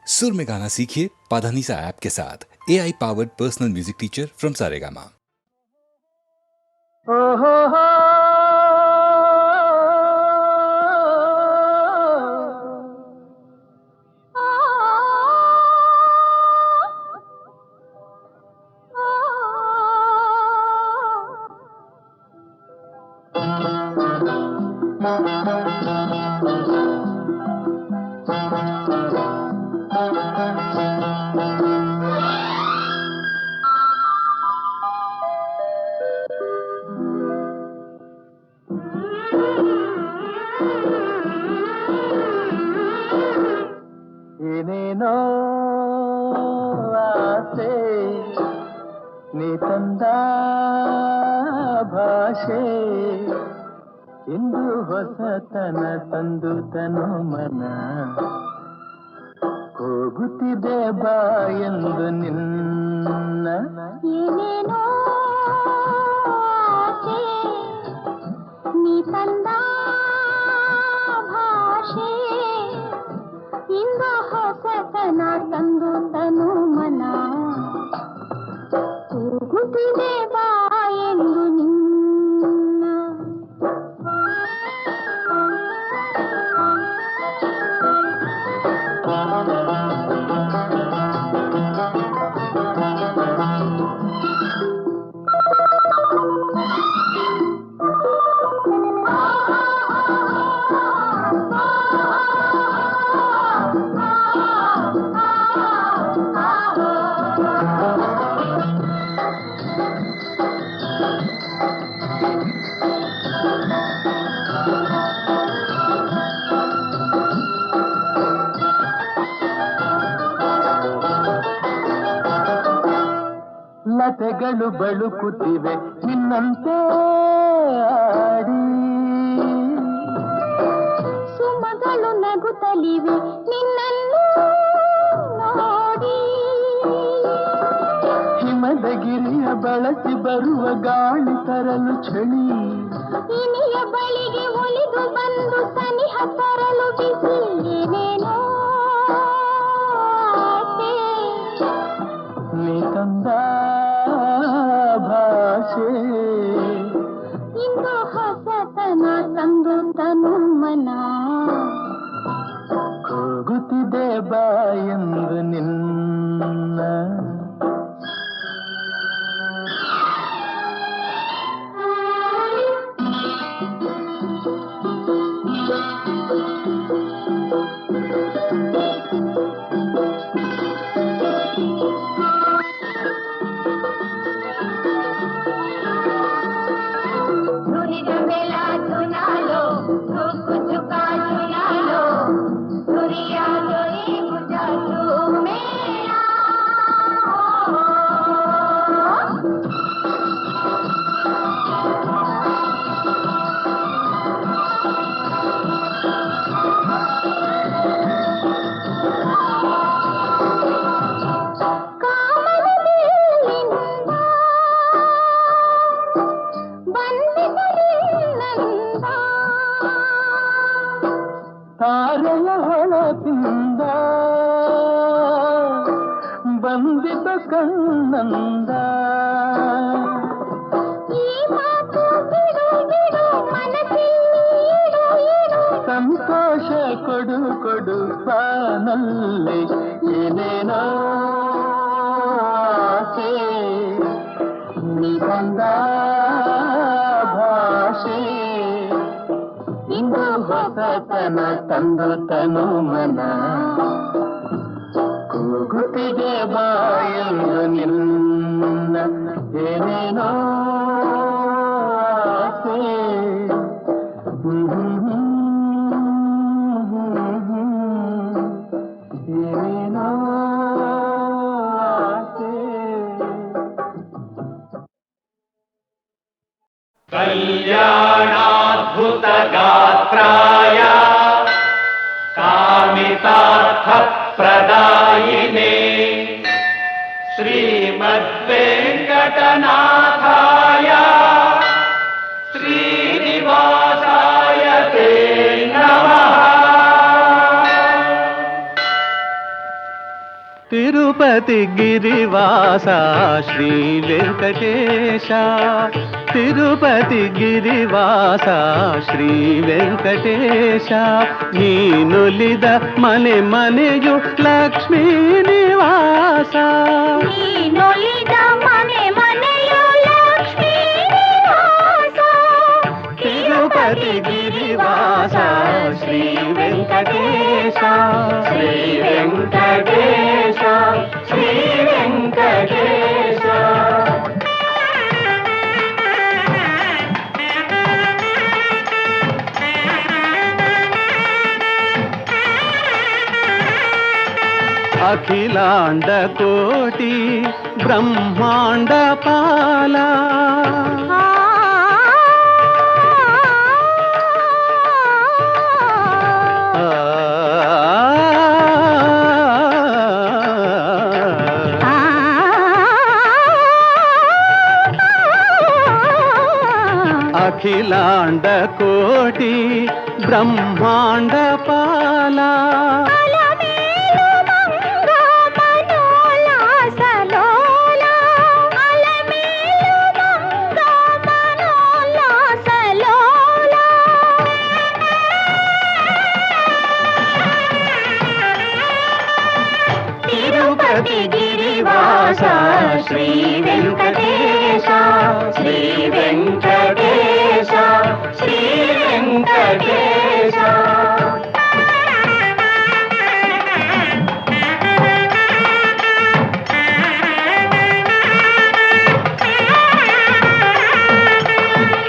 सुर में गाना सीखिए पाधानीसा ऐप के साथ। AI powered personal music teacher from Saregama. ಏನೇನೋ ಆಸೆ ನೀ ತಂದ ಭಾಷೆ ಇಂದು ಹೊಸತನ ತಂದು ತನು ಮನ ಹೋಗುತ್ತಿದೆ ಬಾ ಎಂದು ನಿನ್ನ ಏನೇನೋ ಆಸೆ ನೀ ತಂದ ಭಾಷೆ ಇಂದು ಹೊಸತನ ತಂದು ತನು ಮನ ಹೋಗುತ್ತಿದೆ ಬಾ ಎಂದು ನಿನ್ನ ಲತೆಗಳು ಬಳುಕುತ್ತಿವೆ ನಿನ್ನಂತೆ ಆಡಿ ಸುಮಗಳು ನಗುತ್ತಲಿವೆ ನಿನ್ನನ್ನು ನೋಡಿ ಹಿಮದ ಗಿರಿಯ ಬಳಸಿ ಬರುವ ಗಾಳಿ ತರಲು ಚಳಿ ಇನಿಯ ಬಳಿಗೆ ಒಲಿದು ಬಂದು ಸನಿಹ ತರಲು ಬಿಸಿ ಏನೇನೋ ಆಸೆ ನೀ ತಂದ ಭಾಷೆ ಇಂದು ಹೊಸತನ ತಂದು ತನು ಮನ ಹೋಗುತ್ತಿದೆ ಬಾ ಎಂದು ನಿನ್ನ ತಾರೆಯ ಹೊಳಪಿಂದ ಬಂದಿದ್ದ ಕಣ್ಣಂದ ಈ ಮಾತು ಬಿಡು ಬಿಡು ಮನಸ್ಸಿಲ್ಲಿ ಇಡು ಇಡು ಸಂತೋಷ ಕೊಡು ಕೊಡು ಬಾನಲ್ಲಿ ಏನೇನೋ ಆಸೆ ನೀ ಬಂದ ಭಾಷೆ ಇಂದು ಹೊಸತನ ತಂದು ತನು ಮನ ಕೂಗುತ್ತಿದೆ ಬಾ ಎಂದು ನಿನ್ನ ಏನೇನೋ ಆಸೆ ಏನೇನೋ ಆಸೆ ಕಲ್ಯಾಣಾದ್ಭುತ ಗಾತ್ರಾಯ ಕಾಮಿತಾರ್ಥ ಪ್ರದಾಯಿನೇ ಶ್ರೀಮದ್ವೆಂಕಟನಾಥಾಯ ಶ್ರೀನಿವಾಸಾಯ ತೇ ನಮಃ. తిరుపతి గిరివాస శ్రీ వెంకటేశ తిరుపతి గిరివాಸ ಶ್ರೀ ವೆಂಕಟೇಶ ನೀನುಲಿದ ಮನೆ ಮನೆಯು ಲಕ್ಷ್ಮೀ ನಿವಾಸ ನೀನುಲಿದ ಮನೆ ಮನೆಯು ಲಕ್ಷ್ಮೀ ನಿವಾಸ ತಿರುಪತಿ ಗಿರಿವಾಸ ಶ್ರೀ ವೆಂಕಟೇಶ ಶ್ರೀ ವೆಂಕಟೇಶ ಶ್ರೀ ವೆಂಕಟೇಶ ಅಖಿಲಾಂಡ ಕೋಟಿ ಬ್ರಹ್ಮಾಂಡ ಪಾಲ ಅಖಿಲಾಂಡ ಕೋಟಿ ಬ್ರಹ್ಮಾಂಡ ಪಾಲ గిరివాస శ్రీ వెంకటేశ శ్రీ వెంకటేశ శ్రీ వెంకటేశ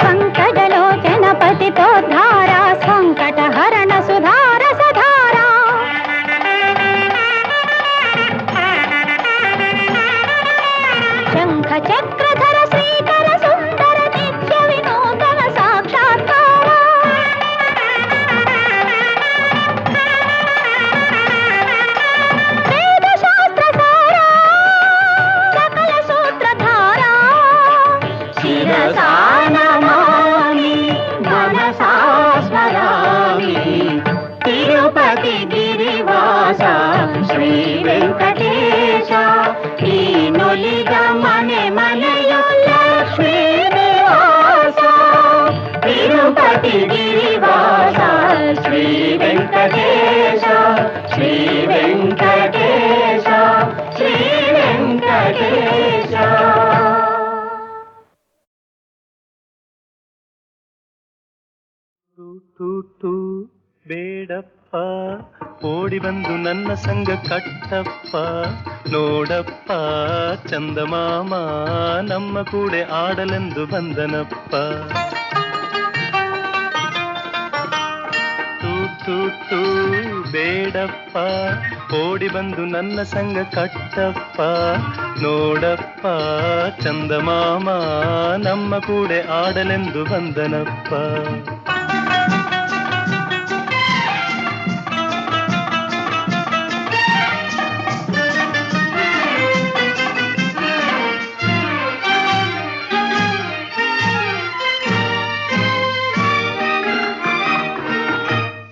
సంకటలోచన పతితో ధారా సంకట హరణ సుధార సధారా శంఖ చక్రధర శ్రీకర సుందర నిత్య వినూతన సాక్షాత్కార వేద శాస్త్ర సార సకల సూత్రధార శిరసా నమామి మనసా స్మరామి తిరుపతి గిరివాస శ్రీ వెంకటేశ ನೀನುಲಿದ ಮನೆ ಮನೆಯು ಲಕ್ಷ್ಮೀ ನಿವಾಸ ತಿರುಪತಿ ಗಿರಿವಾಸ ಶ್ರೀ ವೆಂಕಟೇಶ ಶ್ರೀ ವೆಂಕಟೇಶ ಶ್ರೀ ವೆಂಕಟೇಶ ಟೂ ಬೇಡಪ್ಪ ಓಡಿ ಬಂದು ನನ್ನ ಸಂಗ ಕಟ್ಟಪ್ಪ ನೋಡಪ್ಪ ಚಂದಮಾಮ ನಮ್ಮ ಕೂಡೆ ಆಡಲೆಂದು ಬಂದನಪ್ಪ ಟೂ ಬೇಡಪ್ಪ ಓಡಿ ಬಂದು ನನ್ನ ಸಂಗ ಕಟ್ಟಪ್ಪ ನೋಡಪ್ಪ ಚಂದಮಾಮ ನಮ್ಮ ಕೂಡೆ ಆಡಲೆಂದು ಬಂದನಪ್ಪ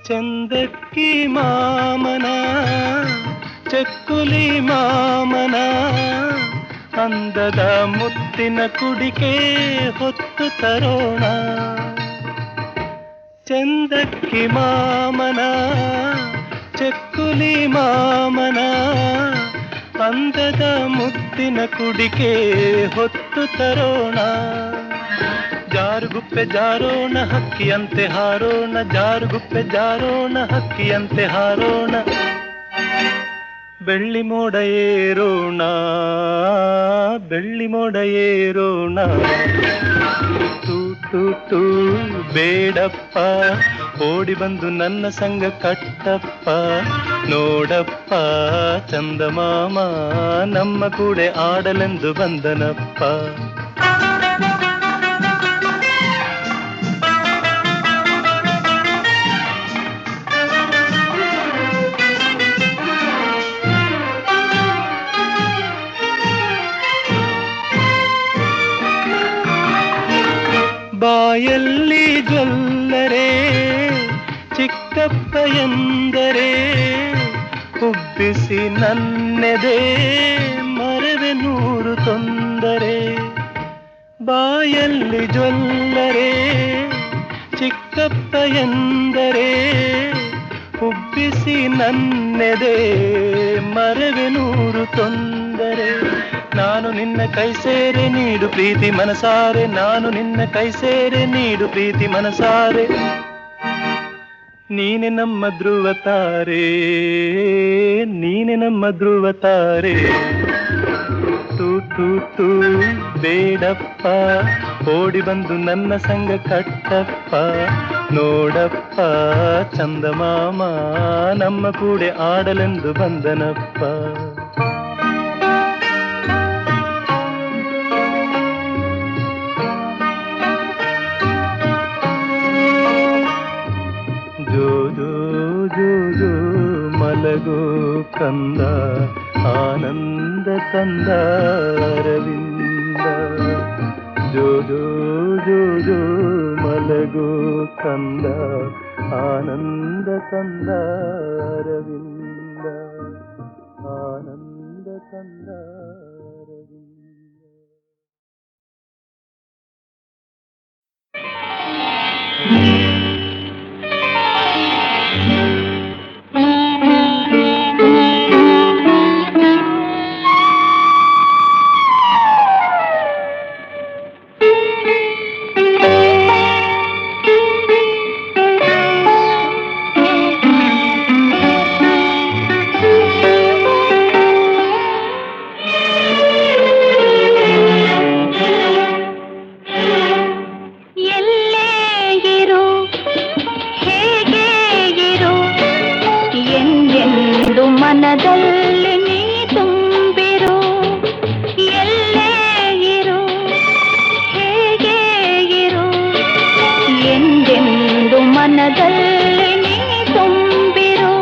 ಚಂದಕ್ಕಿ ಮಾಮನ ಚಕ್ಕುಲಿ ಮಾಮನ ಅಂದದ ಮುತ್ತಿನ ಕುಡಿಕೆ ಹೊತ್ತು ತರೋಣ ಚಂದಕ್ಕಿ ಮಾಮನ ಚಕ್ಕುಲಿ ಮಾಮನ ಅಂದದ ಮುತ್ತಿನ ಕುಡಿಕೆ ಹೊತ್ತು ತರೋಣ ಜಾರುಗುಪ್ಪೆ ಜಾರೋಣ ಹಕ್ಕಿಯಂತೆ ಹಾರೋಣ ಜಾರುಗುಪ್ಪೆ ಜಾರೋಣ ಹಕ್ಕಿಯಂತೆ ಹಾರೋಣ ಬೆಳ್ಳಿ ಮೋಡ ಏರೋಣ ಬೆಳ್ಳಿ ಮೋಡ ಏರೋಣ ಟೂ ಬೇಡಪ್ಪ ಓಡಿ ಬಂದು ನನ್ನ ಸಂಗ ಕಟ್ಟಪ್ಪ ನೋಡಪ್ಪ ಚಂದಮಾಮ ನಮ್ಮ ಕೂಡೆ ಆಡಲೆಂದು ಬಂದನಪ್ಪ ಬಾಯಲ್ಲಿ ಜೊಲ್ಲರೆ ಚಿಕ್ಕಪ್ಪ ಎಂದರೆ ಹುಬ್ಬಿ ಹುಟ್ಟಿಸಿ ನನ್ನೆದೆ ಮರವೆ ನೂರು ತೊಂದರೆ, ಬಾಯಲ್ಲಿ ಜೊಲ್ಲರೆ ಚಿಕ್ಕಪ್ಪ ಎಂದರೆ, ಹುಬ್ಬಿಸಿ ನನ್ನೆದೆ ಮರವೆ ನೂರು ತೊಂದರೆ. ನಾನು ನಿನ್ನ ಕೈ ಸೇರೆ ನೀಡು ಪ್ರೀತಿ ಮನಸಾರೆ, ನಾನು ನಿನ್ನ ಕೈ ಸೇರೆ ನೀಡು ಪ್ರೀತಿ ಮನಸಾರೆ. ನೀನೆ ನಮ್ಮ ಧ್ರುವ ತಾರೆ, ನೀನೆ ನಮ್ಮ ಧ್ರುವ ತಾರೆ. ತೂ ತೂ ತೂ ಬೇಡಪ್ಪ, ಓಡಿ ಬಂದು ನನ್ನ ಸಂಗ ಕಟ್ಟಪ್ಪ. ನೋಡಪ್ಪ ಚಂದಮಾಮ ನಮ್ಮ ಕೂಡೆ ಆಡಲೆಂದು ಬಂದನಪ್ಪ. ಜೋ ಜೋ ಜೋ ಜೋ ಮಲಗೋ ಕಂದ, ಆನಂದ ತಂದ ಅರವಿಂದ. ಜೋ ಜೋ ಜೋ ಜೋ ಮಲಗೋ ಕಂದ, ಆನಂದ ತಂದ ಅರವಿಂದ, ಆನಂದ ತಂದ ಅರವಿಂದ. ಮನದಲ್ಲಿ ನೀ ತುಂಬಿರು, ಎಲ್ಲೇ ಇರು ಹೇಗೆ ಇರು, ಎಂದೆಂದು ಮನದಲ್ಲಿ ನೀ ತುಂಬಿರು.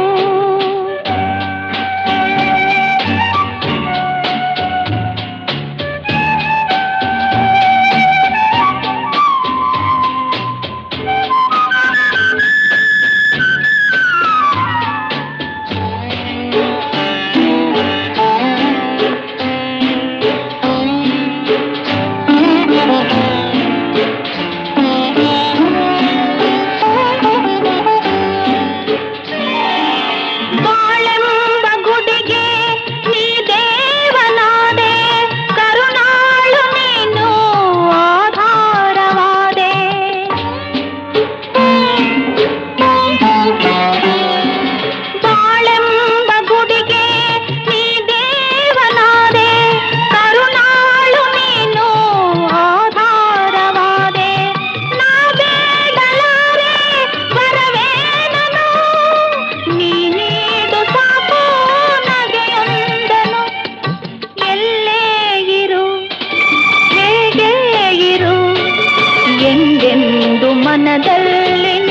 ಮನದಲ್ಲಿ ನೀ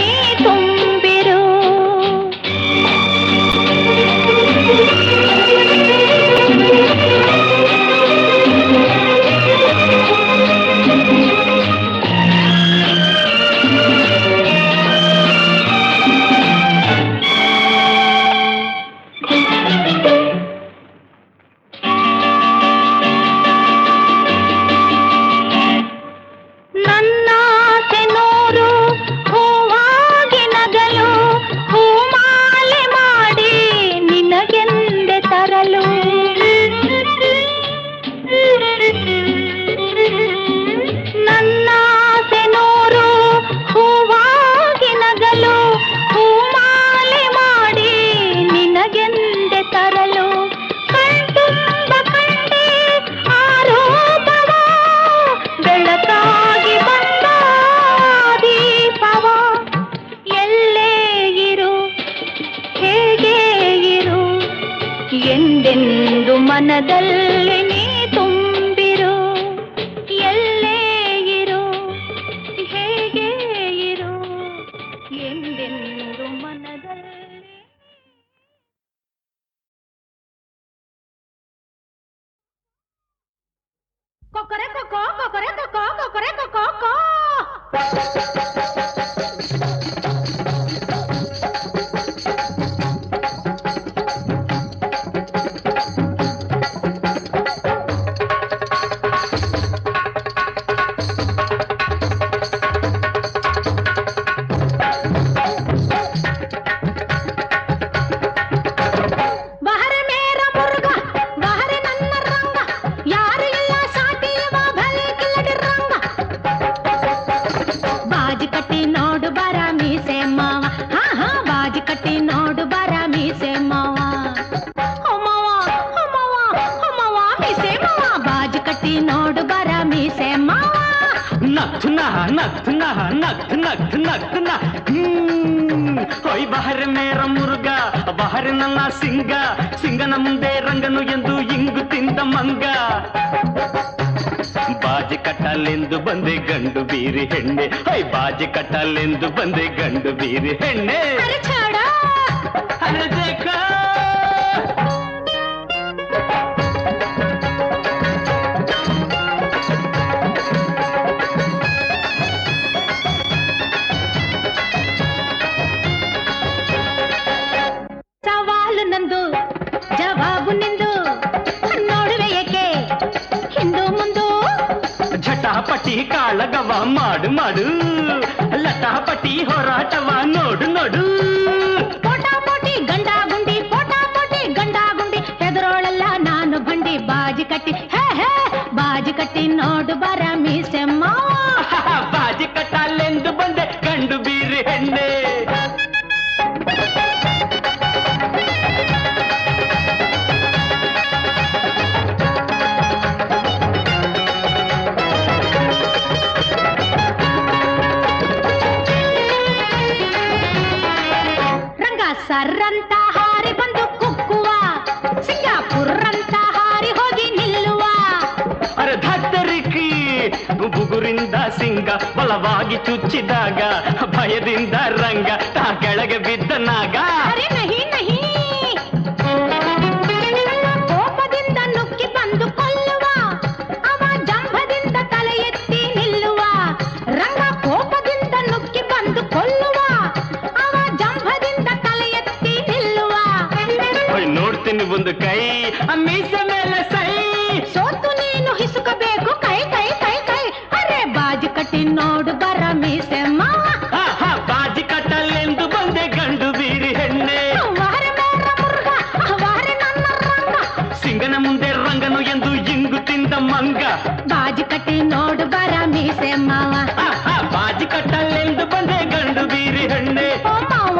ತುಂಬಿರು. ಎಂದೆಂದು ಮನದಲ್ಲಿ ನೀ ತುಂಬಿರು, ಎಲ್ಲೇ ಇರು ಹೇಗೆ ಇರು, ಎಂದೆಂದು ಮನದಲ್ಲಿ. ಕೊಕ್ಕರೆ ಕೊಕ್ಕೋ ಕೊಕ್ಕರೆ ಕೊಕ್ಕೋ ಕೊಕ್ಕರೆ ಕೊಕ್ಕೋ ಕೋ. ಮೀಸೆ ಮಾವ ನಗ್ತುನ ನಗ್ತುನ ನಗ್ತು ನಗ್ತು ನಗ್ತುನ ಹೊಯ್ ಬಹರೆ ಮೇರ ಮುರುಗ ಬಹರೆ ನನ್ನ ಸಿಂಗ ಸಿಂಗನ ಮುಂದೆ ರಂಗನು ಎಂದು ಇಂಗು ತಿಂದ ಮಂಗ ಬಾಜಿ ಕಟ್ಟಲೆಂದು ಬಂದೆ ಗಂಡು ಬೀರಿ ಹೆಣ್ಣೆ ಹೊಯ್ ಬಾಜಿ ಕಟ್ಟಲೆಂದು ಬಂದೆ ಗಂಡು ಬೀರಿ ಹೆಣ್ಣೆ ಅರೆ ಛಾಡ ಅರೆ ದೇಖ ಸವಾಲು ನಂದು ಜವಾಬು ನಿಂದು ನೋಡುವೆ ಏಕೆ ಹಿಂದು ಮುಂದು ಝಟಾಪಟಿ ಕಾಳಗವ ಮಾಡು ಮಾಡು ಲಟಾಪಟಿ ಹೋರಾಟವ ನೋಡು ನೋಡು ಪೋಟಾಪೋಟಿ ಗಂಡಾಗುಂಡಿ ಪೋಟಾಪೋಟಿ ಗಂಡಾಗುಂಡಿ ಹೆದರೋಳಲ್ಲ ನಾನು ಬಂಡಿ ಬಾಜಿ ಕಟ್ಟಿ ಹೇ ಹೇ ಬಾಜಿ ಕಟ್ಟಿ ನೋಡು ಬರ ಮೀಸೆ ಮಾವ ಬಾಜಿ ಕಟ್ಟಲೆಂದು ಬಂದೆ ಗಂಡು ಬೀರಿ ಹೆಣ್ಣೆ ರಂಗ ಸರ್ರಂತ ಹಾರಿ ಬಂದು ಕುಕ್ಕುವ ಸಿಂಗಾಪುರ್ ಅಂತ ಹಾರಿ ಹೋಗಿ ನಿಲ್ಲುವ ಅರೆ ಧತ್ತರಿಕಿ ಬುಗುರಿಂದ ಸಿಂಗ ಬಲವಾಗಿ ಚುಚ್ಚಿದಾಗ ಭಯದಿಂದ ರಂಗ ತಾ ಕೆಳಗೆ ಬಿದ್ದ ನಾಗ ಅರೆ ನಹಿ ನಹಿ ಕೋಪದಿಂದ ನುಗ್ಗಿ ಬಂದು ಕೊಲ್ಲುವ ಅವ ಜಂಭದಿಂದ ತಲೆ ಎತ್ತಿ ನಿಲ್ಲುವ ರಂಗ ಕೋಪದಿಂದ ನುಗ್ಗಿ ಬಂದು ಕೊಲ್ಲುವ ಅವ ಜಂಭದಿಂದ ತಲೆ ಎತ್ತಿ ನಿಲ್ಲುವ ಹೊಯ್ ನೋಡ್ತೀನಿ ಒಂದು ಕೈ ಮೀಸೆ ಮೇಲೆ ಸೈ ಸೋತು ನೀನು ಹಿಸುಕಬೇಕು ಕೈ ಕೈ ಕೈ ಕೈ ಅರೆ ಬಾಜಿ ಕಟ್ಟಿ ನೋಡು ಬರ ಮೀಸೆ ಮಾವ ಬಾಜಿ ಕಟ್ಟಲೆಂದು ಬಂದೆ ಗಂಡು ಬೀರಿ ಹೆಣ್ಣೆ ವಾರೆ ಮೇರ ಮುರುಗ ವಾರೆ ನನ್ನ ರಂಗ ಸಿಂಗನ ಮುಂದೆ ರಂಗನು ಎಂದು ಇಂಗು ತಿಂದ ಮಂಗ ಬಾಜಿ ಕಟ್ಟಿ ನೋಡು ಬರ ಮೀಸೆ ಮಾವ ಬಾಜಿ ಕಟ್ಟಲೆಂದು ಬಂದೆ ಗಂಡು ಬೀರಿ ಹೆಣ್ಣೆ ಓ ಮಾವ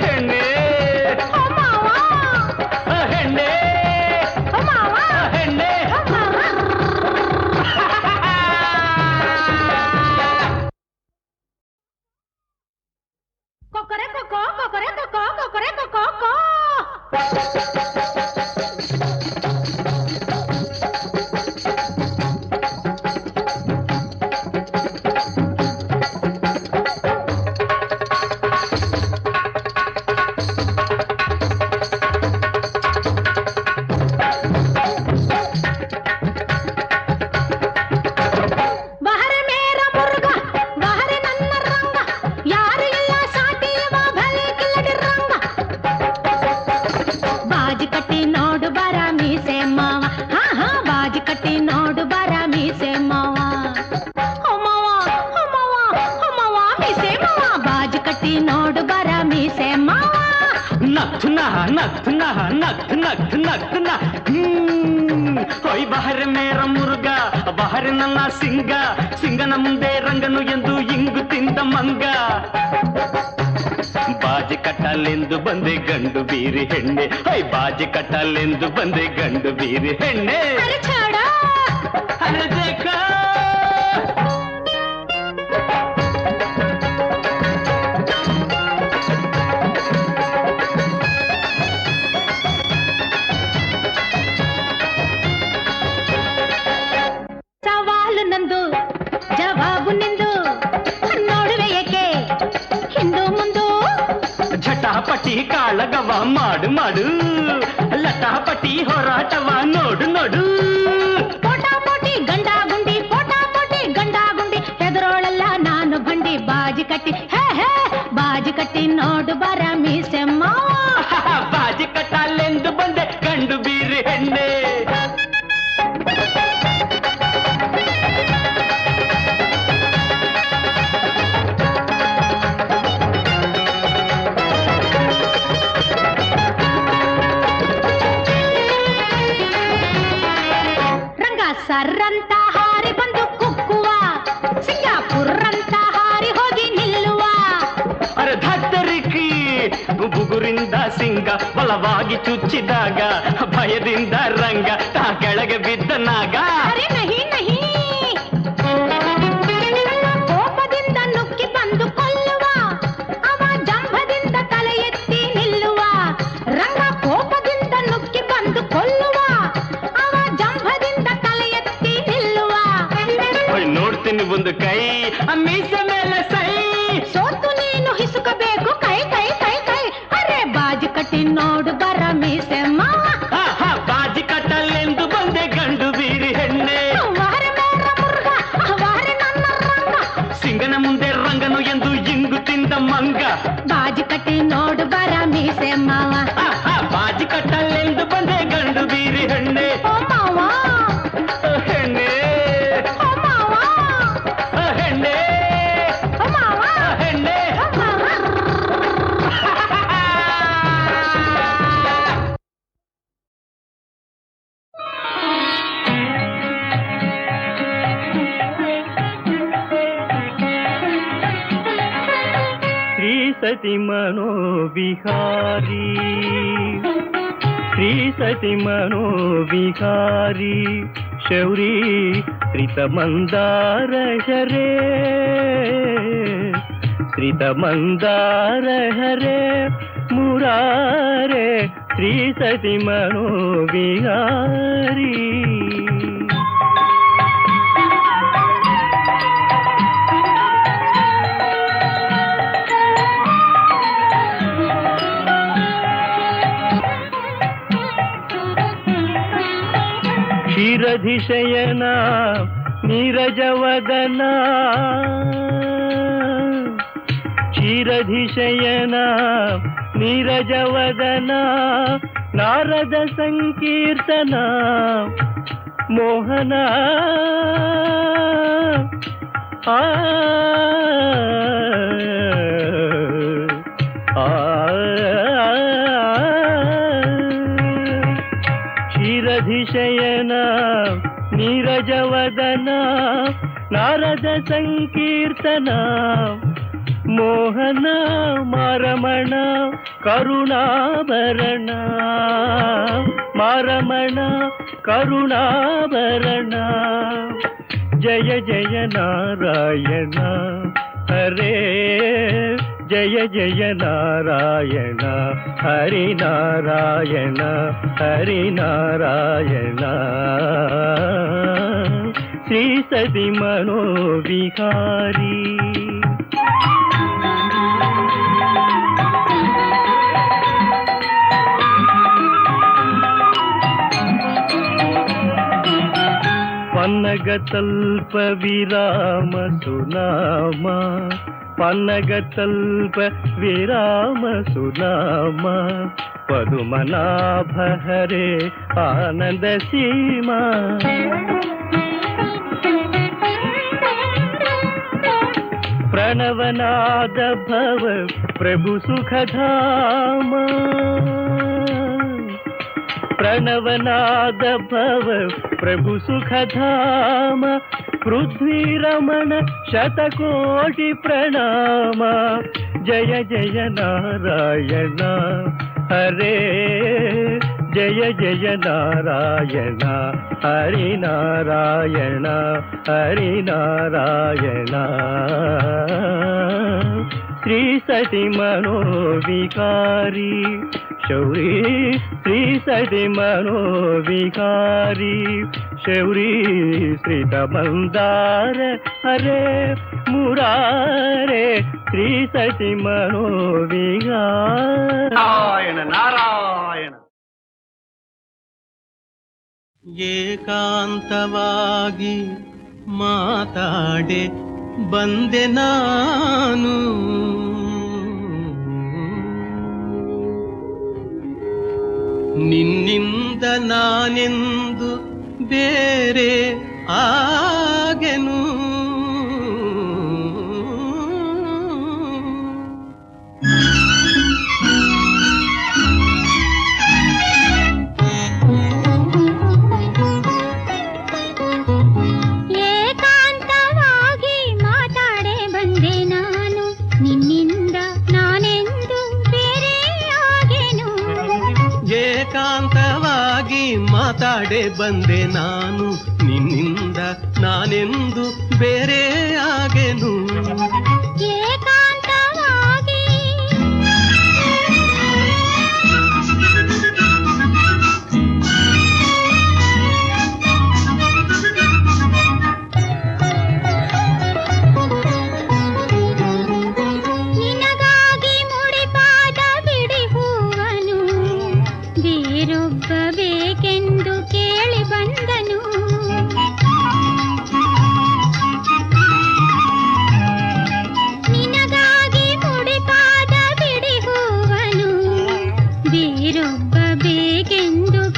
ಹೆಣ್ಣೆ ಓ ಮಾವ ಹೆಣ್ಣೆ ಓ ಮಾವ ಹೆಣ್ಣೆ ಓ ಮಾವ ಕೊಕ್ಕರೆ ಕೊಕ್ಕೋ ಕೊಕ್ಕರೆ ಕೊಕ್ಕೋ ಕೊಕ್ಕರೆ ಕೊಕ್ಕೋ ಕೋ ಬಹರೆ ಮೇರ ಮುರುಗ ಬಹರೆ ನನ್ನ ರಂಗ ಯಾರು ಇಲ್ಲ ಸಾಟಿ ಇವ ಭಲೆ ಕಿಲ್ಲಡಿ ರಂಗ ಬಾಜಿ ಕಟ್ಟಿ ನೋಡು ಬರ ಮೀಸೆ ಮಾವ ಹಾ ಬಾಜಿ ಕಟ್ಟಿ ನೋಡು ಬರ ಮೀಸೆ ಮಾವ ಓ ಮಾವ ಓ ಮಾವ ಓ ಮಾವ ಮೀಸೆ ಮಾವ ಬಾಜಿ ಕಟ್ಟಿ ನೋಡು ಬರ ಮೀಸೆ ಮಾವ ನಗ್ತುನ ನಗ್ತುನ ನಗ್ತು ನಗ್ತು ನಗ್ತುನ ಹೊಯ್ ಬಹರೆ ಮೇರ ಮುರುಗ ಬಹರೆ ನನ್ನ ಸಿಂಗ ಸಿಂಗನ ಮುಂದೆ ರಂಗನು ಎಂದು ಇಂಗು ತಿಂದ ಮಂಗ ಬಾಜಿ ಕಟ್ಟಲೆಂದು ಬಂದೆ ಗಂಡು ಬೀರಿ ಹೆಣ್ಣೆ ಹೊಯ್ ಬಾಜಿ ಕಟ್ಟಲೆಂದು ಬಂದೆ ಗಂಡು ಬೀರಿ ಹೆಣ್ಣೆ ಅರೆ ಛಾಡ ಅರೆ ದೇಖ ಸವಾಲು ನಂದು ಜವಾಬು ನಿಂದು ನೋಡುವೆ ಏಕೆ ಹಿಂದು ಮುಂದು ಝಟಾಪಟಿ ಕಾಳಗವ ಮಾಡು ಮಾಡು ಲಟಾಪಟಿ ಹೋರಾಟವ ನೋಡು ನೋಡು ಪೋಟಾಪೋಟಿ ಗಂಡಾಗುಂಡಿ ಪೋಟಾಪೋಟಿ ಗಂಡಾಗುಂಡಿ ಹೆದರೋಳಲ್ಲ ನಾನು ಬಂಡಿ ಬಾಜಿ ಕಟ್ಟಿ ಹೇ ಹೇ ಬಾಜಿ ಕಟ್ಟಿ ನೋಡು ಬರ ಮೀಸೆ ಮಾವ ಬಾಜಿ ಕಟ್ಟಲೆಂದು ಬಂದೆ ಗಂಡು ಬೀರಿ ಹೆಣ್ಣೆ ರಂಗ ಸರ್ರಂತ ಹಾರಿ ಬಂದು ಕುಕ್ಕುವ ಸಿಂಗಾಪುರ್ ಅಂತ ಹಾರಿ ಹೋಗಿ ನಿಲ್ಲುವ ಅರೆ ಧತ್ತರಿಕಿ ಬುಗುರಿ ಎದುರಿಂದ ಸಿಂಗ ಬಲವಾಗಿ ಚುಚ್ಚಿದಾಗ ಭಯದಿಂದ ರಂಗ ತಾ ಕೆಳಗೆ ಬಿದ್ದ ನಾಗ. ಅರೆ ನಹಿ ನಹಿ, ಕೋಪದಿಂದ ನುಗ್ಗಿ ಬಂದು ಕೊಲ್ಲುವ ಅವ ಜಂಭದಿಂದ ತಲೆ ಎತ್ತಿ ನಿಲ್ಲುವ. ರಂಗ ಕೋಪದಿಂದ ನುಗ್ಗಿ ಬಂದು ಕೊಲ್ಲುವ ಅವ ಜಂಭದಿಂದ ತಲೆ ಎತ್ತಿ ನಿಲ್ಲುವ. ನೋಡ್ತೀನಿ ಒಂದು ಕೈ ಮೀಸೆ ಮೇಲೆ ಸೈ, ಸೋತು ನೀನು ಹಿಸುಕಬೇಕು ಕೈ ಕೈ ಕೈ ಕೈ. ಅರೆ ಬಾಜಿ ಕಟ್ಟಿ ನೋಡು ಬರ ಮೀಸೆ ಮಾವ. ಬಾಜಿ ಕಟ್ಟಲೆಂದು ಬಂದೆ ಗಂಡು ಬೀರಿ ಹೆಣ್ಣೆ. ವಾರೆ ಮೇರ ಮುರುಗ, ವಾರೆ ನನ್ನ ರಂಗ. ಸಿಂಗನ ಮುಂದೆ ರಂಗನು ಎಂದು ಇಂಗು ತಿಂದ ಮಂಗ. ಬಾಜಿ ಕಟ್ಟಿ ನೋಡು ಬರ ಮೀಸೆ ಮಾವ. ಬಾಜಿ ಕಟ್ಟಲೆಂದು ಬಂದೆ ಗಂಡು ಬೀರಿ ಹೆಣ್ಣೆ. ಓ ಮಾವ, ಹೆಣ್ಣೆ ಓ ಮಾವ, ಹೆಣ್ಣೆ ಓ ಮಾವ, ಹೆಣ್ಣೆ. ಓ ಮಾವ. ಶ್ರೀ ಸತಿ ಮನೋವಿಹಾರಿ, ಶ್ರೀ ಸತಿ ಮನೋವಿಹಾರಿ ಶೌರಿ ಶ್ರಿತ ಮಂದಾರ ಹರೇ, ಶ್ರಿತ ಮಂದಾರ ಹರೇ ಮುರಾರೇ ಶ್ರೀ ಸತಿ ಮನೋವಿಹಾರಿ. ಕ್ಷೀರಧಿಶಯನ ನೀರಜವದನ, ಕ್ಷೀರಧಿಶಯನ ನೀರಜವದನ ನಾರದ ಸಂಕೀರ್ತನ ಮೋಹನ. ಆ ಕ್ಷೀರಧಿಶಯನ ನೀರಜವದನ ನಾರದ ಸಂಕೀರ್ತನ ಮೋಹನ ಮಾರಮಣ ಕರುಣಾಭರಣ, ಮಾರಮಣ ಕರುಣಾಭರಣ. ಜಯ ಜಯ ನಾರಾಯಣ ಹರೇ, ಜಯ ಜಯ ನಾರಾಯಣ ಹರಿ ನಾರಾಯಣ ಹರಿ ನಾರಾಯಣ. ಶ್ರೀ ಸತಿ ಮನೋವಿಹಾರಿ. ಪನ್ನಗತಲ್ಪ ವಿರಾಮ ಸುನಾಮ, ಪನ್ನಗತಲ್ಪ ವಿರಾಮ ಸುನಾಮ ಪದುಮನಾಭ ಹರೇ ಆನಂದ ಸೀಮಾ. ಪ್ರಣವನಾದ ಭವ ಪ್ರಭು ಸುಖಧಾಮ, ಪ್ರಣವನಾದ ಭವ ಪ್ರಭು ಸುಖಧಾಮ ಪೃಥ್ವಿ ರಮಣ ಶತಕೋಟಿ ಪ್ರಣಾಮ. ಜಯ ಜಯ ನಾರಾಯಣ ಹರೇ, ಜಯ ಜಯ ನಾರಾಯಣ ಹರಿ ನಾರಾಯಣ ಹರಿ ನಾರಾಯಣ. ಶ್ರೀ ಸತಿ ಮನೋವಿಹಾರಿ ಶೌರಿ, ಶ್ರೀ ಸತಿ ಮನೋವಿಹಾರಿ ಶೌರಿ ಶ್ರಿತ ಮಂದಾರ ಹರೇ ಮುರಾರೇ ಶ್ರೀ ಸತಿ ಮನೋವಿಹಾರಿ. ನಾರಾಯಣ ನಾರಾಯಣ. ಏಕಾಂತವಾಗಿ ಮಾತಾಡೆ ಬಂದೆ ನಾನು, ನಿನ್ನಿಂದ ನಾನೆಂದು ಬೇರೆ ಆಗೆನು. ಏಕಾಂತವಾಗಿ ಮಾತಾಡೆ ಬಂದೆ ನಾನು, ನಿನ್ನಿಂದ ನಾನೆಂದು ಬೇರೆ ಮಾತಾಡೆ ಬಂದೆ ನಾನು ನಿನ್ನಿಂದ ನಾನೆಂದು ಬೇರೆ ಆಗೆನು ಏಕಾಂತವಾಗಿ ನಿನಗಾಗಿ ಮುಡಿಪಾದ ಬಿಡಿ ಹೂವನು ಬೇರೊಬ್ಬಬೇಕೆಂದು ಕೇಳಿ ಬಂದನು ನಿನಗಾಗಿ ಮುಡಿಪಾದ ಬಿಡಿ ಹೂವನು ಬೇರೊಬ್ಬಬೇಕೆಂದು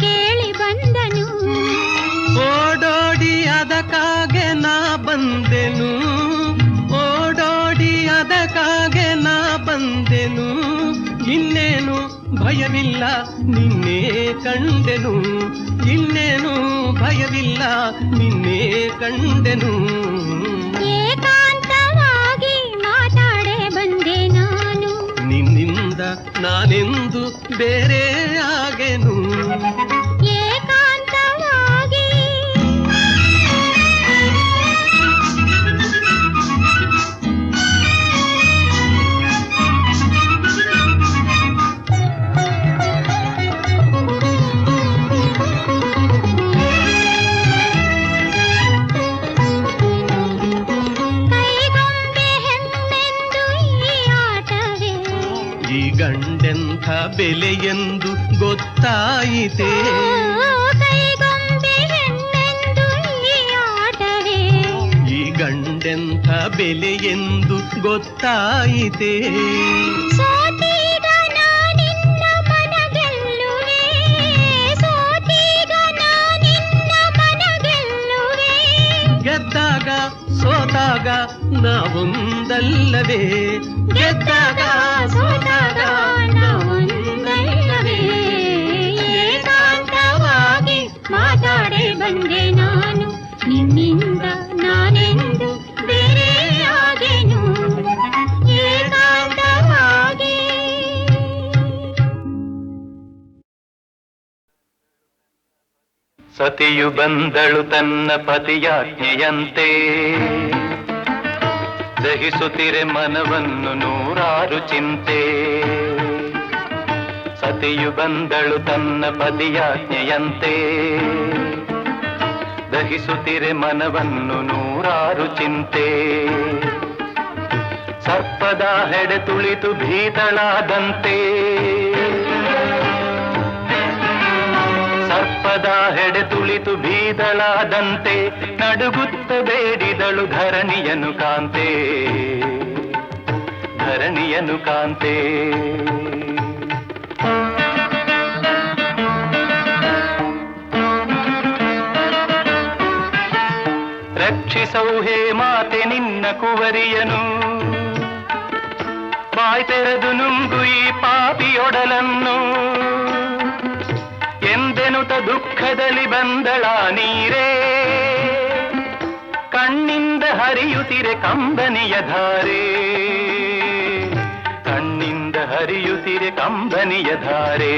ಕೇಳಿ ಬಂದನು ಓಡೋಡಿ ಅದಕ್ಕಾಗೆ ನಾ ಬಂದೆನು ಓಡೋಡಿ ಅದಕ್ಕಾಗೆ ನಾ ಬಂದೆನು ಇನ್ನೇನು ಭಯವಿಲ್ಲ ನಿನ್ನೆ ಕಂಡೆನು ಇನ್ನೇನು ಭಯವಿಲ್ಲ ನಿನ್ನೆ ಕಂಡೆನು ಏಕಾಂತವಾಗಿ ಮಾತಾಡೆ ಬಂದೆ ನಾನು ನಿನ್ನಿಂದ ನಾನೆಂದು ಬೇರೆ ಆಗೆನು ಏಕಾಂತವಾಗಿ ಕೈಗೊಂಬೆ ಹೆಮ್ಮೆಂದು ಈ ಆಟವೇ ಈ ಗಂಡೆಂಥ ಬೆಲೆಯೆಂದು ಗೊತ್ತಾಯಿತೆ ಕೈಗೊಂಬೆ ಹೆಮ್ಮೆಂದು ಈ ಆಟವೇ ಈ ಗಂಡೆಂಥ ಬೆಲೆಯೆಂದು ಗೊತ್ತಾಯಿತೆ ಸೋತೀಗ ನಾನಿನ್ನ ಮನಗೆಲ್ಲುವೆ ಸೋತೀಗ ನಾನಿನ್ನ ಮನಗೆಲ್ಲುವೆ ಗೆದ್ದಾಗ ಸೋತಾಗ ನಾವೊಂದಲ್ಲವೇ ಗೆದ್ದಾಗ ಸೋತಾಗ ನಾವೊಂದಲ್ಲವೇ ಏಕಾಂತವಾಗಿ ಮಾತಾಡೆ ಬಂದೆ ನಾನು ನಿನ್ನಿಂದ ನಾನೆಂದು ಬೇರೆ ಆಗೆನು ಏಕಾಂತವಾಗಿ ಸತಿಯು ಬಂದಳು ತನ್ನ ಪತಿಯಾಜ್ಞೆಯಂತೆ ದಹಿಸುತ್ತಿರೆ ಮನವನ್ನು ನೂರಾರು ಚಿಂತೆ ಸತಿಯು ಬಂದಳು ತನ್ನ ಪತಿಯಾಜ್ಞೆಯಂತೆ ದಹಿಸುತ್ತಿರೆ ಮನವನ್ನು ನೂರಾರು ಚಿಂತೆ ಸರ್ಪದ ಹೆಡೆ ತುಳಿತು ಭೀತಳಾದಂತೆ ಸರ್ಪದ ಹೆಡೆ ತುಳಿತು ಭೀತಳಾದಂತೆ ನಡುಗುತ್ತ ಬೇಡಿದಳು ಧರಣಿಯನು ಕಾಂತೆ ಧರಣಿಯನು ಕಾಂತೆ ರಕ್ಷಿಸೌಹೇ ಮಾತೆ ನಿನ್ನ ಕುವರಿಯನು ಬಾಯ್ ತೆರೆದು ನುಂಗು ಈ ಪಾಪಿಯೊಡಲನ್ನು ಎಂದೆನುತ ದುಃಖದಲ್ಲಿ ಬಂದಳ ನೀರೇ ಕಣ್ಣಿಂದ ಹರಿಯುತ್ತಿರೆ ಕಂಬನಿಯ ಧಾರೆ ಕಣ್ಣಿಂದ ಹರಿಯುತ್ತಿರೆ ಕಂಬನಿಯ ಧಾರೆ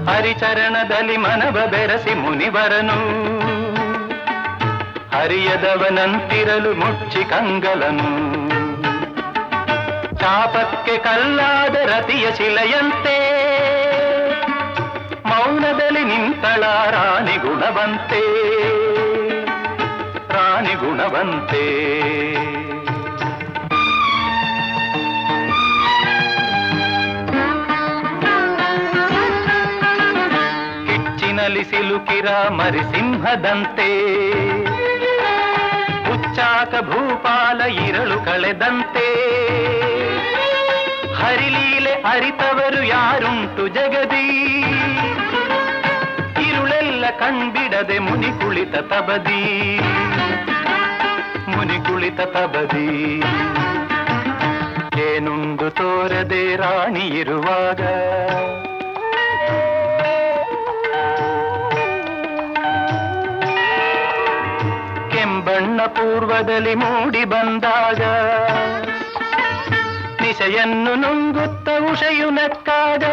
ಹರಿಚರಣದಲ್ಲಿ ಮನವ ಬೆರಸಿ ಮುನಿವರನು ಹರಿಯದವನಂತಿರಲು ಮುಚ್ಚಿ ಕಂಗಲನು ಶಾಪಕ್ಕೆ ಕಲ್ಲಾದ ರತಿಯ ಶಿಲೆಯಂತೆ ಮೌನದಲ್ಲಿ ನಿಂತಳ ರಾಣಿ ಗುಣವಂತೆ ರಾಣಿ ಗುಣವಂತೆ ಕಿಚ್ಚಿನಲ್ಲಿ ಸಿಲುಕಿರ ಮರಿಸಿಂಹದಂತೆ ಉಚ್ಚಾಕ ಭೂಪಾಲ ಇರಳು ಕಳೆದಂತೆ ಹರಿಲೀಲೆ ಅರಿತವರು ಯಾರುಂಟು ಜಗದಿ ಇರುಳೆಲ್ಲ ಕಣ್ಬಿಡದೆ ಮುನಿ ಕುಳಿತ ತಬದಿ ಮುನಿ ಕುಳಿತ ತಬದಿ ಏನುಂಡು ತೋರದೆ ರಾಣಿ ಇರುವಾಗ ಕೆಂಬಣ್ಣ ಪೂರ್ವದಲ್ಲಿ ಮೂಡಿ ಬಂದಾಗ ಮೀಸೆಯನ್ನು ನುಂಗುತ್ತ ಉಷೆಯು ನಕ್ಕಾಗ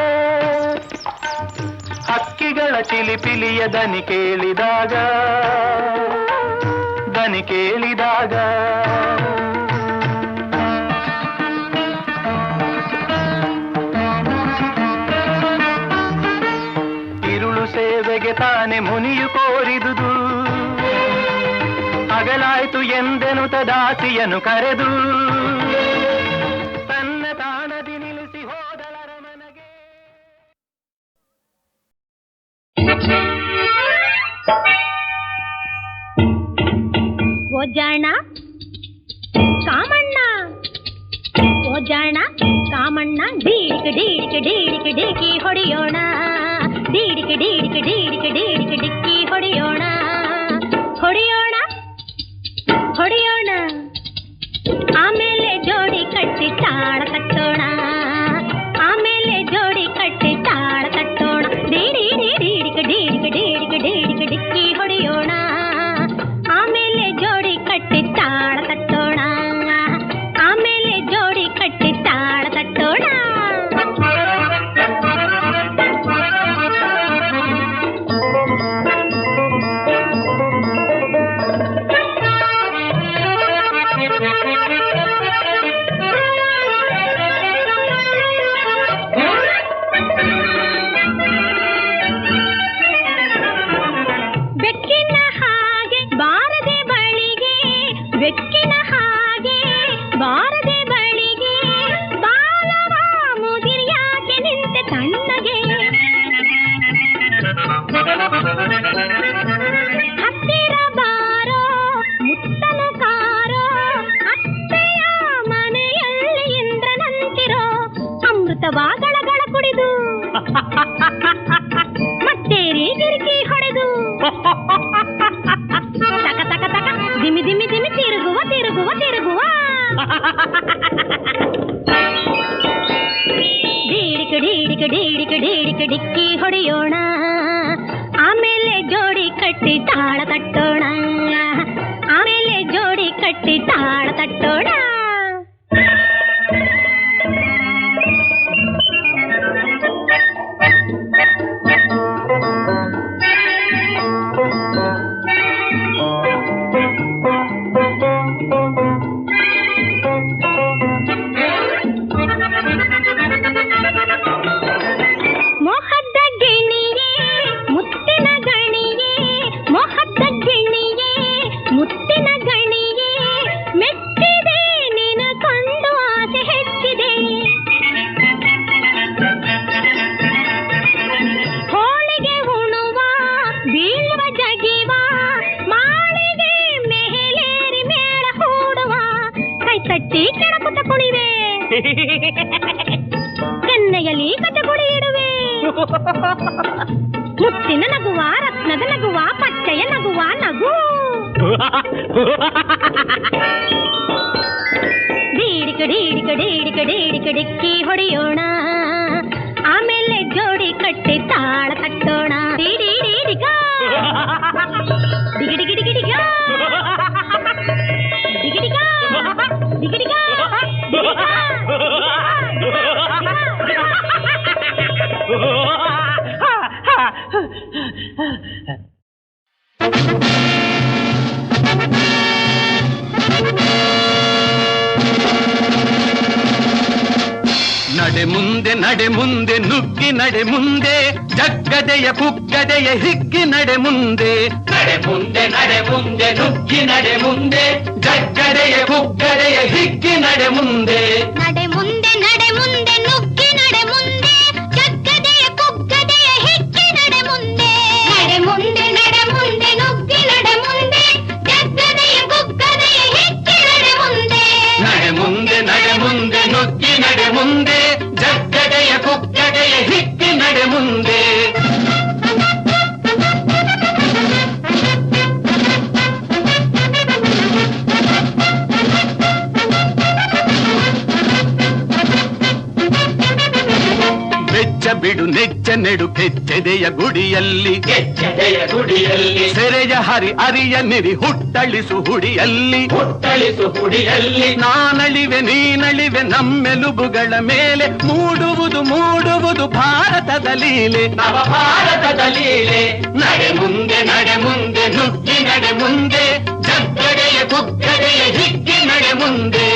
ಹಕ್ಕಿಗಳ ಚಿಲಿಪಿಲಿಯ ದನಿ ಕೇಳಿದಾಗ ಇರುಳು ಸೇವೆಗೆ ತಾನೆ ಮುನಿಯು ಕೋರಿದುದು ಹಗಲಾಯ್ತು ಎಂದೆನುತ ದಾಸಿಯನ್ನು ಕರೆದು ತನ್ನ ತಾಣದಿ ನಿಲ್ಲಿಸಿ ಹೋದಳರ ಮನೆಗೆ. ಓ ಜಾಣ ಕಾಮಣ್ಣ, ಓ ಜಾಣ ಕಾಮಣ್ಣ, ಡೀಡಿಕೆ ಡೀಡಿಕೆ ಡೀಡಿಕೆ ಡಿಕ್ಕಿ ಹೊಡೆಯೋಣ, ಡೀಡಿಕೆ ಡೀಡಿಕೆ ಡೀಡಿಕೆ ಡೀಡಿಕೆ ಡಿಕ್ಕಿ ಹೊಡೆಯೋಣ, ಹೊಡೆಯೋಣ ಹೊಡೆಯೋಣ, ಆಮೇಲೆ ಜೋಡಿ ಕಟ್ಟಿ ತಾಳ ಕಟ್ಟೋಣ, ಆಮೇಲೆ ಜೋಡಿ ಕಟ್ಟಿ ತಾಳ ಕಟ್ಟೋಣ, ಡೀಡಿ ಡೀಡಿಕೆ ಡೀಡಿಕೆ ಡೀಡಿಕೆ ಡೀಡಿಕೆ ಡಿಕ್ಕಿ ಹೊಡೆಯೋಣ, ಆಮೇಲೆ ಜೋಡಿ ಕಟ್ಟಿ ತಾಳ ಕಟ್ಟೋಣ, ಆಮೇಲೆ ಜೋಡಿ ಕಟ್ಟಿ ತಾಳ ಕಟ್ಟೋಣ. ಬೆಕ್ಕಿನ ಹಾಗೆ ಬಾರದೆ ಬಳಿಗೆ, ಬೆಕ್ಕಿನ ಹಾಗೆ ಬಾರದೆ ಬಳಿಗೆ, ಬಾಲವ ಮುದಿರ್ಯಾಕೆ ನಿಂತೆ ತಣ್ಣಗೆ, ಹತ್ತಿರ ಬಾರೋ ಮುತ್ತನು ಕಾರೋ, ಅತ್ತೆಯ ಮನೆಯಲ್ಲಿ ಇಂದ್ರನಂತಿರೋ, ಅಮೃತವಾಗಳಗಳ ಕುಡಿದು ಮತ್ತೇರಿ ಗಿರಿಕಿ ಹೊಡೆದು ತಕ ತಕ ತಕ ದಿಮಿ ದಿಮಿ ದಿಮಿ ತಿರುಗುವ ತಿರುಗುವ ತಿರುಗುವ, ಡೀಡಿಕೆ ಡೀಡಿಕೆ ಡೀಡಿಕೆ ಡೀಡಿಕೆ ಡಿಕ್ಕಿ ಹೊಡೆಯೋಣ, ಆಮೇಲೆ ಜೋಡಿ ಕಟ್ಟಿ ತಾಳ ತಟ್ಟೋಣ, ಆಮೇಲೆ ಜೋಡಿ ಕಟ್ಟಿ ತಾಳ ತಟ್ಟೋಣ. ಮೊಹದ ಗಿಣಿಯೇ ಮುತ್ತಿನ ಗಣಿಯೇ, ಮೊಹದ ಗಿಣಿಯೇ ಮುತ್ತಿನ ಗಣಿಯೇ, ಮೆಚ್ಚಿದೆ ನಿನ ಕಂಡು ಆಸೆ ಹೆಚ್ಚಿದೆ, ಹೋಳಿಗೆ ಉಣುವ ಬೀಳುವ ಜಗಿವ, ಮಾಳಿಗೆ ಮೇಲೇರಿ ಮೇಳ ಹೂಡುವ, ಕೈ ತಟ್ಟಿ ಕೆಳಕುತ ಕುಣಿವೆ, ಕೆನ್ನೆಯಲ್ಲಿ ಕಚಗುಳಿ ಇಡುವೆ, ಮುತ್ತಿನ ನಗುವ ರತ್ನದ ನಗುವ ಪಚ್ಚೆಯ ನಗುವ ನಗು, ಡೀಡಿಕೆ ಡೀಡಿಕೆ ಡೀಡಿಕೆ ಡೀಡಿಕೆ ಡಿಕ್ಕಿ ಹೊಡೆಯೋಣ, ಆಮೇಲೆ ಜೋಡಿ ಕಟ್ಟಿ ತಾಳ ಕಟ್ಟೋಣ, ಡಿಡಿ ಡಿಡಿಗ ಡಿಗಿ ಡಿಗಿ ಡಿಗಿ ಡಿಗ ಡಿಗಿ ಡಿಗ ಡಿಗಿ ಡಿಗ ನಡೆ ಮುಂದೆ ನಡೆ ಮುಂದೆ ನುಗ್ಗಿ ನಡೆ ಮುಂದೆ, ಜಗ್ಗದೆಯ ಕುಗ್ಗದೆಯ ಹಿಗ್ಗಿ ನಡೆ ಮುಂದೆ, ನಡೆ ಮುಂದೆ ನಡೆ ಮುಂದೆ ನುಗ್ಗಿ ನಡೆ ಮುಂದೆ, ಜಗ್ಗದೆಯ ಕುಗ್ಗದೆಯ ಹಿಗ್ಗಿ ನಡೆ ಮುಂದೆ, ನಡೆ ಮುಂದೆ ನಡೆ ಮುಂದೆ ನುಗ್ಗಿ ನಡೆ ಮುಂದೆ, ಜಗ್ಗದೆಯ ಕುಗ್ಗದೆಯ ಹಿಕ್ಕಿ ನಡೆ ಮುಂದೆ, ನಡೆ ಮುಂದೆ ನಡೆ ಮುಂದೆ ನುಗ್ಗಿ ನಡೆ ಮುಂದೆ, ಜಗ್ಗದೆಯ ಕುಗ್ಗದೆಯ ಹಿಕ್ಕಿ ನಡೆ ಮುಂದೆ, ನಡೆ ಮುಂದೆ ನಡೆ ಮುಂದೆ ನುಗ್ಗಿ ನಡೆ ಮುಂದೆ, ಜಗ್ಗದೆಯ ಕುಗ್ಗದೆಯ ಹಿಗ್ಗಿ ನಡೆ ಮುಂದೆ. ಬೆಚ್ಚ ಬಿಡು ನೆಚ್ಚ ನೆಡು ಕೆಚ್ಚೆದೆಯ ಗುಡಿಯಲ್ಲಿ, ಕೆಚ್ಚೆದೆಯ ಗುಡಿಯಲ್ಲಿ, ಸೆರೆಯ ಹರಿ ಅರಿಯ ನಿರಿ ಹುಟ್ಟಳಿಸು ಹುಡಿಯಲ್ಲಿ, ಹುಟ್ಟಳಿಸು ಹುಡಿಯಲ್ಲಿ, ನಾನ ನೀನಳಿವೆ ನಮ್ಮೆಲುಬುಗಳ ಮೇಲೆ ಮೂಡುವುದು ಮೂಡುವುದು ಭಾರತದ ಲೀಲೆ ನವ ಭಾರತದ ಲೀಲೆ ನಡೆ ಮುಂದೆ ನುಗ್ಗಿ ನಡೆ ಮುಂದೆ ಜಗ್ಗಡೆಯ ಕುಗ್ಗಡೆಯ ಹಿಗ್ಗಿ ನಡೆ ಮುಂದೆ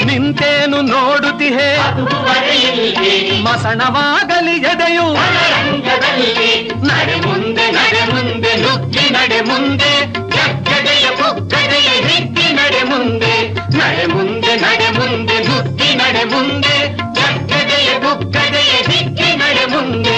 ನಿಂತೇನು ನೋಡುತ್ತಿಹೆ ಮಸಣವಾಗಲಿ ಎದೆಯು ನಡೆ ಮುಂದೆ ನುಗ್ಗಿ ನಡೆ ಮುಂದೆ ಜಗ್ಗಡೆಯ ಕುಗ್ಗಡೆಯ ಹಿಗ್ಗಿ ನಡೆ ಮುಂದೆ ನಡೆ ಮುಂದೆ ನುಗ್ಗಿ ನಡೆ ಮುಂದೆ ಜಗ್ಗಡೆಯ ಕುಗ್ಗಡೆಯ ಹಿಗ್ಗಿ ನಡೆ ಮುಂದೆ